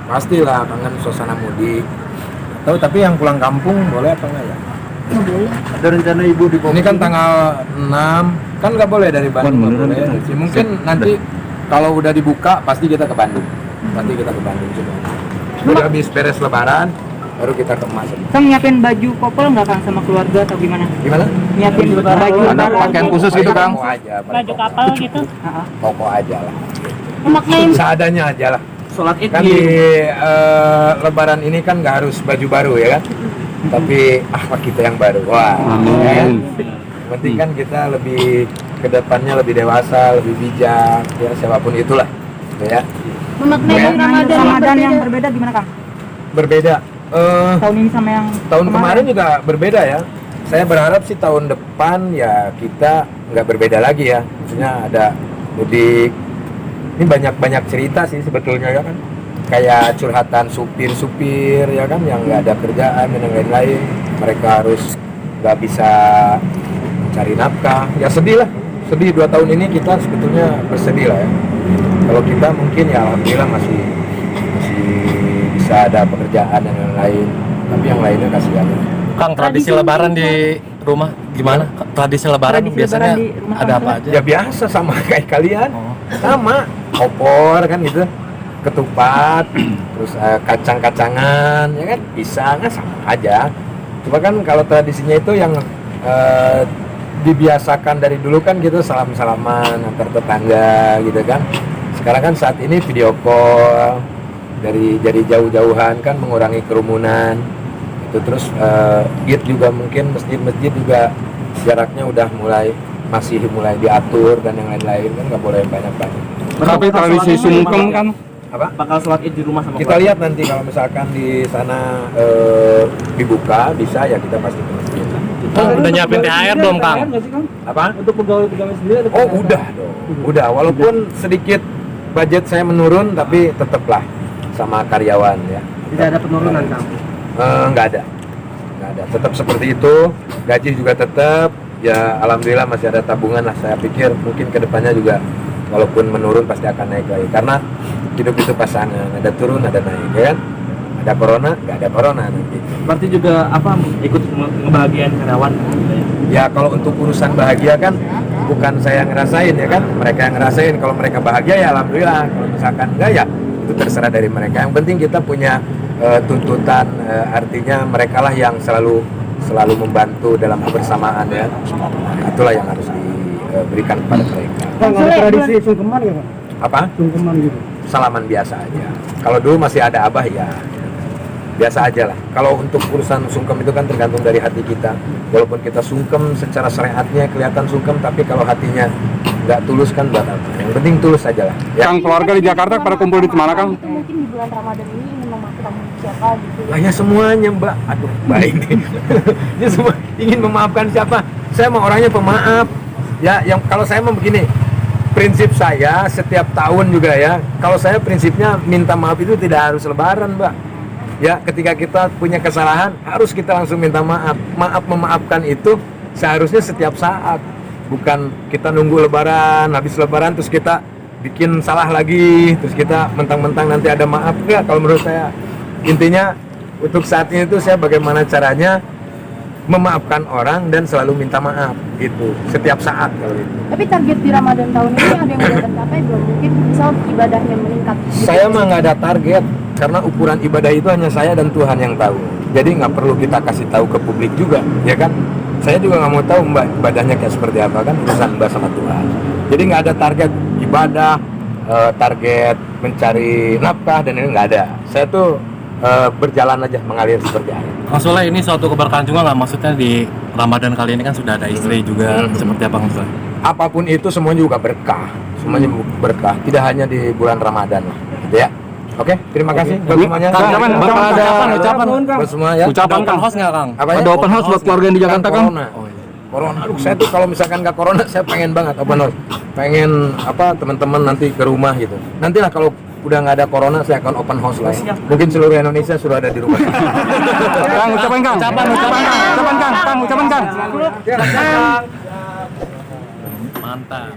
pastilah kangen suasana mudik. Tahu, tapi yang pulang kampung boleh apa enggak ya? Boleh. Ada rencana ibu di Ini kan tanggal 6, kan nggak boleh dari Bandung, nggak boleh. Mungkin nanti kalau udah dibuka pasti kita ke Bandung. Pasti kita ke Bandung juga. Udah habis beres Lebaran, baru kita ke Emas. Kang nyiapin baju kopel nggak Kang sama keluarga atau gimana? Gimana? Nyiapin baju Ada lebaran. pakaian khusus gitu Kang? Koko aja, Baju kapal gitu. koko aja lah. Memaknain Seadanya aja lah. sholat id Kan di di Lebaran ini kan nggak harus baju baru ya kan? Tapi akhlak kita yang baru. Wah, ya kan? Yang penting kan kita lebih ke depannya lebih dewasa, lebih bijak, ya siapapun itulah, gitu ya. memaknain Ramadan yang berbeda gimana Kang? Berbeda. Tahun ini sama yang Tahun kemarin juga berbeda ya. Saya berharap sih tahun depan ya kita nggak berbeda lagi ya. Maksudnya ada mudik. Ini banyak cerita sih sebetulnya ya kan. Kayak curhatan supir-supir ya kan yang nggak ada kerjaan dan yang lain-lain. Mereka harus nggak bisa mencari nafkah. Ya sedih lah. Sedih 2 tahun ini kita sebetulnya bersedih lah ya. Kalau kita mungkin ya alhamdulillah masih bisa ada pekerjaan dan yang lain. Tapi yang lainnya kasihan. Kang, tradisi lebaran di rumah gimana? Tradisi lebaran Tradisi biasanya lebaran di rumah ada Kang apa aja? Ya biasa sama kayak kalian. Oh. Sama opor kan gitu, ketupat, terus kacang-kacangan ya kan, pisang kan sama aja. Cuma kan kalau tradisinya itu yang dibiasakan dari dulu kan gitu, salam-salaman antar tetangga gitu kan. Sekarang kan saat ini video call dari jauh-jauhan kan mengurangi kerumunan itu. Terus Id juga mungkin masjid-masjid juga jaraknya udah mulai diatur dan yang lain-lain kan nggak boleh banyak-banyak. Tapi tradisi sungkem kan Apa? bakal sholat id di rumah sama Kita lihat nanti kalau misalkan di sana dibuka bisa ya kita pasti ke masjid. udah nyiapin THR belum Kang? Apa? untuk pegawai sendiri ada Oh udah dong. Udah, walaupun sedikit budget saya menurun tapi tetaplah sama karyawan ya. tidak ada penurunan Kang. Nggak ada, tetap seperti itu. Gaji juga tetap. Ya alhamdulillah masih ada tabungan lah. Saya pikir mungkin kedepannya juga walaupun menurun pasti akan naik lagi. Karena hidup itu pasangan, ada turun ada naik ya kan. Ada corona, nggak ada corona nanti. Berarti juga apa ikut ngebahagiain karyawan Ya kalau untuk urusan bahagia kan bukan saya yang ngerasain ya kan, mereka yang ngerasain. Kalau mereka bahagia ya alhamdulillah. Kalau misalkan enggak ya itu terserah dari mereka. Yang penting kita punya tuntutan, artinya mereka lah yang selalu membantu dalam kebersamaan ya. Nah, itulah yang harus diberikan kepada mereka. tradisi sungkeman ya Pak? Apa? Sungkeman gitu. Salaman biasa aja. Kalau dulu masih ada abah ya biasa aja lah. Kalau untuk urusan sungkem itu kan tergantung dari hati kita. Walaupun kita sungkem secara syariatnya kelihatan sungkem, tapi kalau hatinya nggak tulus kan buat apa? Yang penting tulus aja lah. Ya. Kang, keluarga di Jakarta pada kumpul di mana Kang? Itu mungkin di bulan Ramadan ini ingin memaafkan siapa gitu. Lah ya semuanya Mbak. Aduh, Mbak ini. Ya semua ingin memaafkan siapa? Saya mah orangnya pemaaf. Ya, yang kalau saya mah begini. Prinsip saya setiap tahun juga ya. Kalau saya prinsipnya minta maaf itu tidak harus lebaran, Mbak. Ya, ketika kita punya kesalahan harus kita langsung minta maaf. Memaafkan itu seharusnya setiap saat. Bukan kita nunggu lebaran, habis lebaran terus kita bikin salah lagi, terus kita mentang-mentang nanti ada maaf. Enggak, kalau menurut saya intinya untuk saat ini tuh saya bagaimana caranya memaafkan orang dan selalu minta maaf gitu setiap saat kalau itu. Tapi target di Ramadan tahun ini ada yang udah tercapai belum? Mungkin misal ibadahnya meningkat. Saya mah nggak ada target karena ukuran ibadah itu hanya saya dan Tuhan yang tahu. Jadi nggak perlu kita kasih tahu ke publik juga, ya kan? Saya juga nggak mau tahu Mbak ibadahnya kayak seperti apa kan, urusan Mbak sama Tuhan. Jadi nggak ada target ibadah, target mencari nafkah dan ini nggak ada. Saya tuh berjalan aja mengalir seperti air. Kang Soleh, ini suatu keberkahan juga nggak? Maksudnya di Ramadan kali ini kan sudah ada istri juga, seperti apa Kang Soleh? Apapun itu semuanya juga berkah, semuanya berkah. Tidak hanya di bulan Ramadan lah, gitu ya. Oke, terima kasih buat semuanya. Kang, bakal ada ucapan Buat semua ya. ucapan Kang host nggak Kang? Apa ya? Ada open house buat keluarga yang di Jakarta Kang? Corona. Corona, aduh saya tuh kalau misalkan nggak corona saya pengen banget open house. Pengen apa teman-teman nanti ke rumah gitu. Nantilah kalau udah nggak ada corona saya akan open house lah. Mungkin seluruh Indonesia sudah ada di rumah. Kang, ucapan Kang. Ucapan Kang. Ucapan Kang. Ya, Mantap.